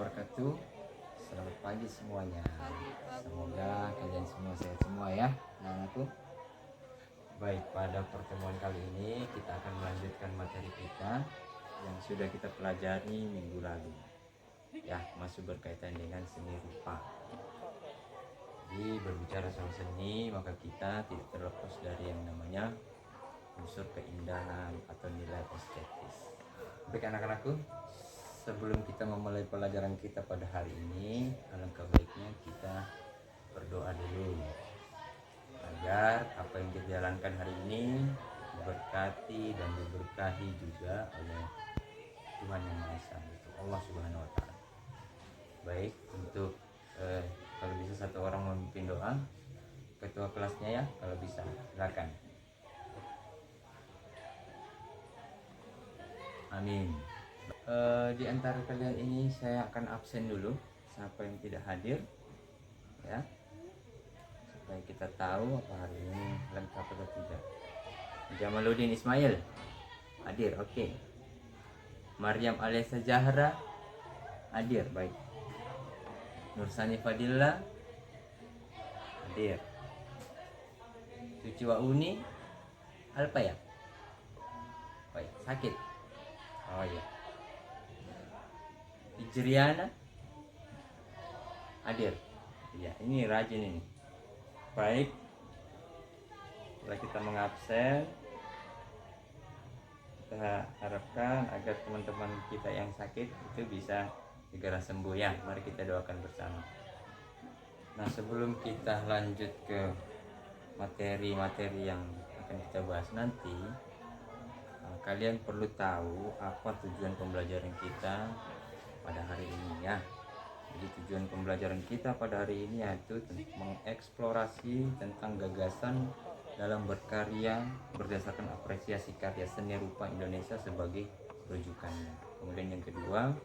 wabarakatuh. Selamat pagi semuanya. Semoga kalian semua sehat semua ya, anak-anakku. Baik, pada pertemuan kali ini kita akan melanjutkan materi kita yang sudah kita pelajari minggu lalu. Ya, masih berkaitan dengan seni rupa. Jadi berbicara soal seni, maka kita tidak terlepas dari yang namanya unsur keindahan atau nilai estetis. Baik anak-anakku, sebelum kita memulai pelajaran kita pada hari ini, alangkah baiknya kita berdoa dulu agar apa yang kita jalankan hari ini diberkati dan diberkahi juga oleh Tuhan Yang Maha Esa, itu Allah Subhanahu Wa Taala. Baik, untuk kalau bisa satu orang memimpin doa, ketua kelasnya ya, kalau bisa silakan. Amin. Di antara kalian ini saya akan absen dulu, siapa yang tidak hadir ya, supaya kita tahu apa hari ini lengkap atau tidak. Jamaluddin Ismail hadir, oke. Maryam Alisa Zahra hadir, baik. Nursani Fadilla hadir. Suci Wauni apa ya, baik, sakit, oh iya. Ijriana hadir, ya ini rajin ini. Baik, setelah kita mengabsen, kita harapkan agar teman-teman kita yang sakit itu bisa segera sembuh ya. Mari kita doakan bersama. Nah, sebelum kita lanjut ke materi-materi yang akan kita bahas nanti, kalian perlu tahu apa tujuan pembelajaran kita pada hari ini ya. Jadi tujuan pembelajaran kita pada hari ini yaitu mengeksplorasi tentang gagasan dalam berkarya berdasarkan apresiasi karya seni rupa Indonesia sebagai rujukannya. Kemudian yang kedua,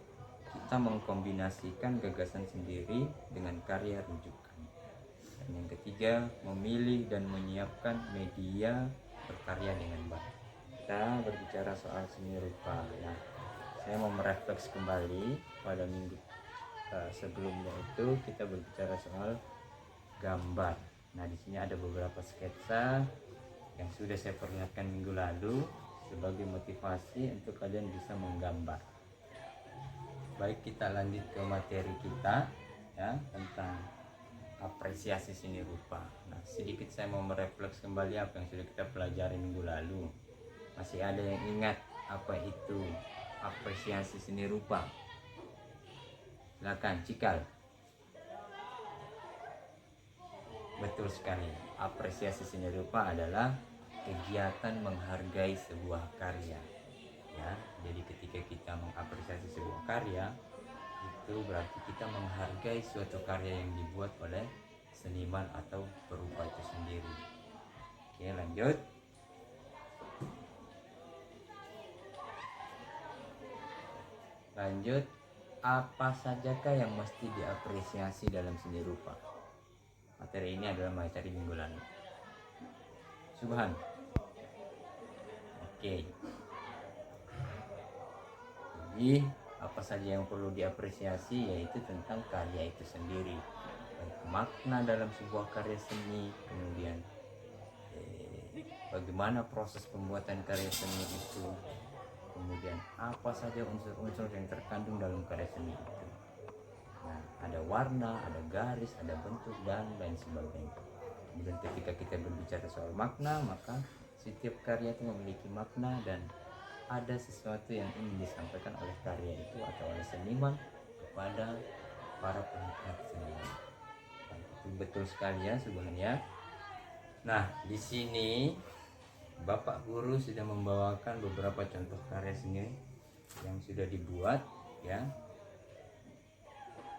kita mengkombinasikan gagasan sendiri dengan karya rujukan. Dan yang ketiga, memilih dan menyiapkan media berkarya dengan baik. Kita berbicara soal seni rupa. Nah, saya mau merefleks kembali pada minggu sebelumnya itu kita berbicara soal gambar. Nah, di sini ada beberapa sketsa yang sudah saya perlihatkan minggu lalu sebagai motivasi untuk kalian bisa menggambar. Baik, kita lanjut ke materi kita ya, tentang apresiasi seni rupa. Nah, sedikit saya mau merefleks kembali apa yang sudah kita pelajari minggu lalu. Masih ada yang ingat apa itu apresiasi seni rupa? Silakan, Cikal. Betul sekali. Apresiasi seni rupa adalah kegiatan menghargai sebuah karya. Ya, jadi ketika kita mengapresiasi sebuah karya, itu berarti kita menghargai suatu karya yang dibuat oleh seniman atau perupa itu sendiri. Oke, lanjut. Lanjut, apa sajakah yang mesti diapresiasi dalam seni rupa? Materi ini adalah materi minggu lalu. Subhan. Oke. Jadi, apa saja yang perlu diapresiasi yaitu tentang karya itu sendiri. Baik makna dalam sebuah karya seni, kemudian bagaimana proses pembuatan karya seni itu, kemudian apa saja unsur-unsur yang terkandung dalam karya seni itu. Nah, ada warna, ada garis, ada bentuk, dan lain sebagainya. Kemudian ketika kita berbicara soal makna, maka setiap karya itu memiliki makna dan ada sesuatu yang ingin disampaikan oleh karya itu atau oleh seniman kepada para penikmat seni. Nah, itu betul sekali ya, sebenarnya. Nah, di sini Bapak Guru sudah membawakan beberapa contoh karya seni yang sudah dibuat ya.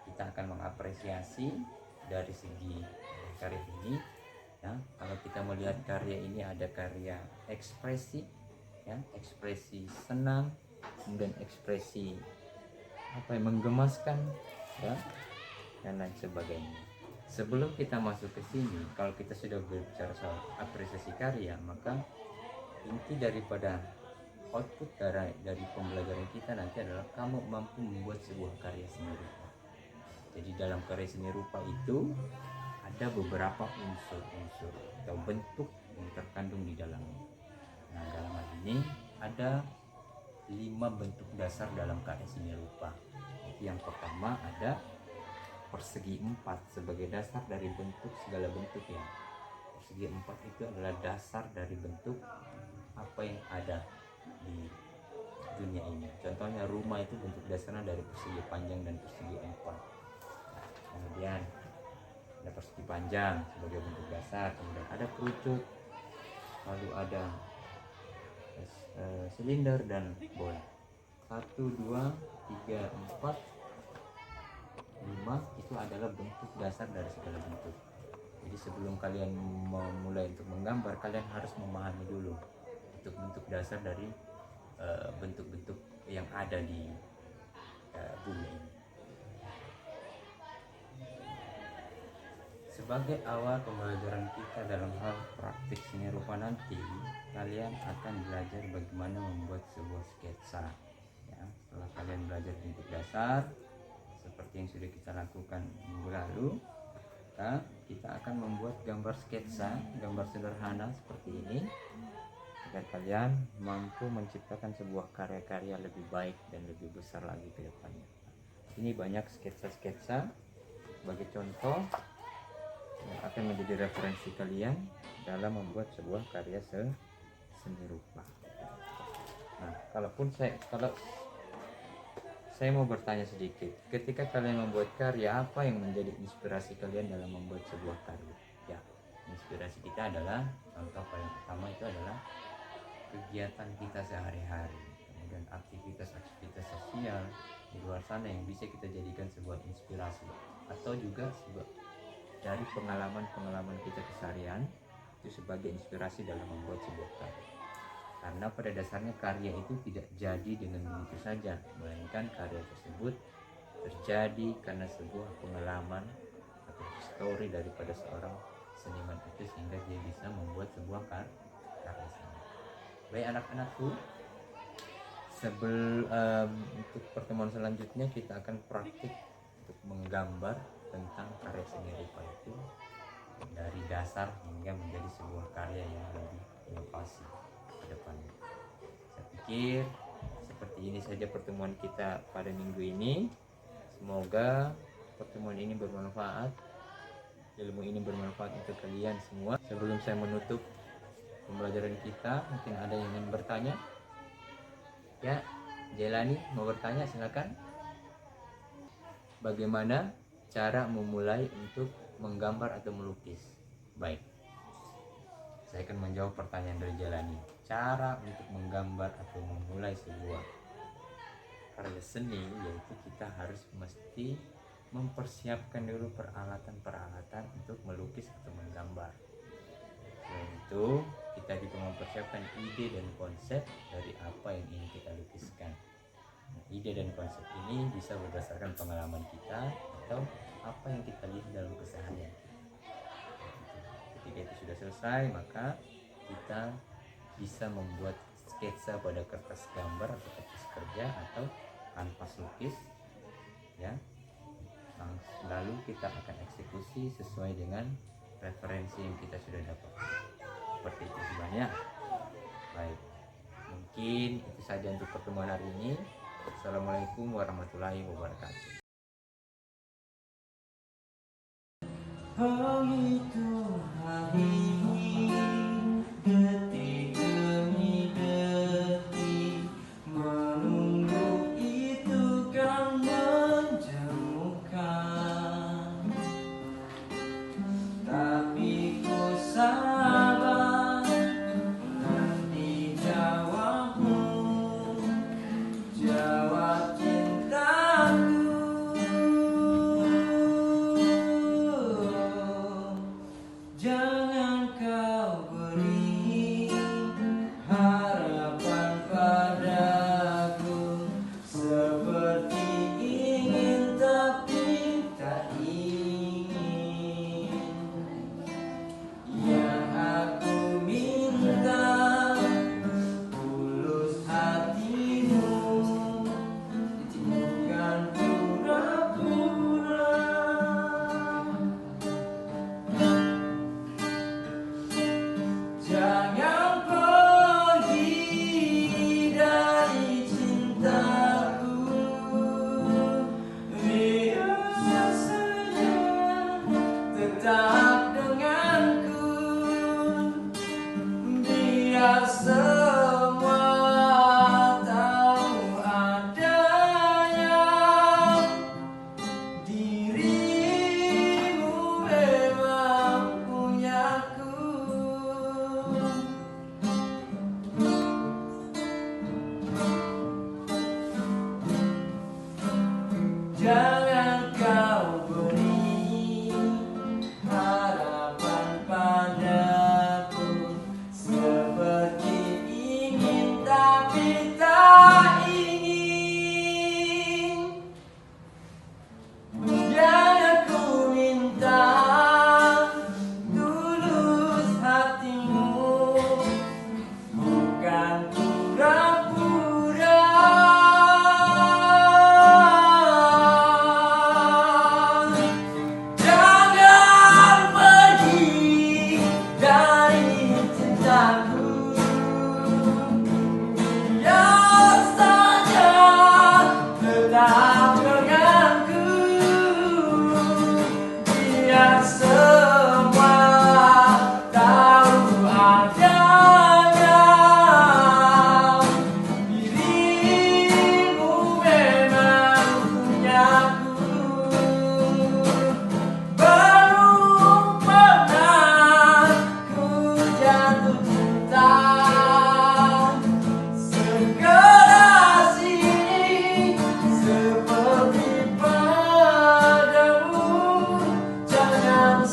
Kita akan mengapresiasi dari segi karya ini ya. Kalau kita melihat karya ini ada karya ekspresi ya, ekspresi senang, kemudian ekspresi apa yang menggemaskan ya, dan lain sebagainya. Sebelum kita masuk ke sini, kalau kita sudah berbicara soal apresiasi karya, maka inti daripada output dari pembelajaran kita nanti adalah kamu mampu membuat sebuah karya sendiri. Jadi dalam karya seni rupa itu ada beberapa unsur-unsur atau bentuk yang terkandung di dalamnya. Nah, dalam hal ini ada 5 bentuk dasar dalam karya seni rupa. Yang pertama ada persegi 4 sebagai dasar dari bentuk segala bentuk ya. Persegi 4 itu adalah dasar dari bentuk apa yang ada di dunia ini. Contohnya rumah itu bentuk dasarnya dari persegi panjang dan persegi 4. Kemudian ada persegi panjang sebagai bentuk dasar, kemudian ada kerucut, lalu ada silinder dan bola. 1, 2, 3, 4, 5 itu adalah bentuk dasar dari segala bentuk. Jadi sebelum kalian memulai untuk menggambar, kalian harus memahami dulu bentuk-bentuk dasar dari bentuk-bentuk yang ada di bumi ini. Sebagai awal pembelajaran kita dalam hal praktik seni rupa nanti, kalian akan belajar bagaimana membuat sebuah sketsa. Ya, setelah kalian belajar bentuk dasar seperti yang sudah kita lakukan minggu lalu, kita akan membuat gambar sketsa, gambar sederhana seperti ini, agar kalian mampu menciptakan sebuah karya-karya lebih baik dan lebih besar lagi ke depannya. Ini banyak sketsa-sketsa sebagai contoh yang akan menjadi referensi kalian dalam membuat sebuah karya seni rupa. Nah, kalau saya mau bertanya sedikit, ketika kalian membuat karya, apa yang menjadi inspirasi kalian dalam membuat sebuah karya? Ya, inspirasi kita adalah, contoh paling pertama itu adalah kegiatan kita sehari-hari, kemudian aktivitas-aktivitas sosial di luar sana yang bisa kita jadikan sebuah inspirasi, atau juga dari pengalaman-pengalaman kita keseharian itu sebagai inspirasi dalam membuat sebuah karya. Karena pada dasarnya karya itu tidak jadi dengan begitu saja, melainkan karya tersebut terjadi karena sebuah pengalaman atau story daripada seorang seniman itu, sehingga dia bisa membuat sebuah karya seni. Baik anak-anakku, untuk pertemuan selanjutnya kita akan praktik untuk menggambar tentang karya seni rupa itu dari dasar hingga menjadi sebuah karya yang lebih inovasi ke depannya. Saya pikir seperti ini saja pertemuan kita pada minggu ini. Semoga pertemuan ini bermanfaat, ilmu ini bermanfaat untuk kalian semua. Sebelum saya menutup pembelajaran kita, mungkin ada yang ingin bertanya? Ya, Jelani mau bertanya, silakan. Bagaimana cara memulai untuk menggambar atau melukis? Baik, saya akan menjawab pertanyaan dari Jelani. Cara untuk menggambar atau memulai sebuah karya seni, yaitu kita harus mesti mempersiapkan dulu peralatan-peralatan untuk melukis atau menggambar. Selain itu, kita juga mempersiapkan ide dan konsep dari apa yang ingin kita lukiskan. Nah, ide dan konsep ini bisa berdasarkan pengalaman kita atau apa yang kita lihat dalam keseharian. Ketika itu sudah selesai, maka kita bisa membuat sketsa pada kertas gambar atau kertas kerja atau kanvas lukis, ya. Lalu kita akan eksekusi sesuai dengan referensi yang kita sudah dapat. Seperti itu sebenarnya. Baik, mungkin itu saja untuk pertemuan hari ini. Assalamualaikum warahmatullahi wabarakatuh. Menghitung hari, detik demi detik, menunggu itu kan menjemukan. Tapi ku sabar nanti jawabmu, jawab cintaku. Jangan tetap denganku. Biar semua tahu adanya dirimu memang punyaku. Jangan kau beri harapan padaku, seperti ingin tapi tak ingin. Jangan ku minta tulus hatimu, bukan pura-pura. Jangan pergi dari cintaku, biar saja tetap denganku. Biar semua tahu adanya dirimu memang punyaku. Belum pernah ku jatuh cinta sekeras ini seperti padamu. Jangan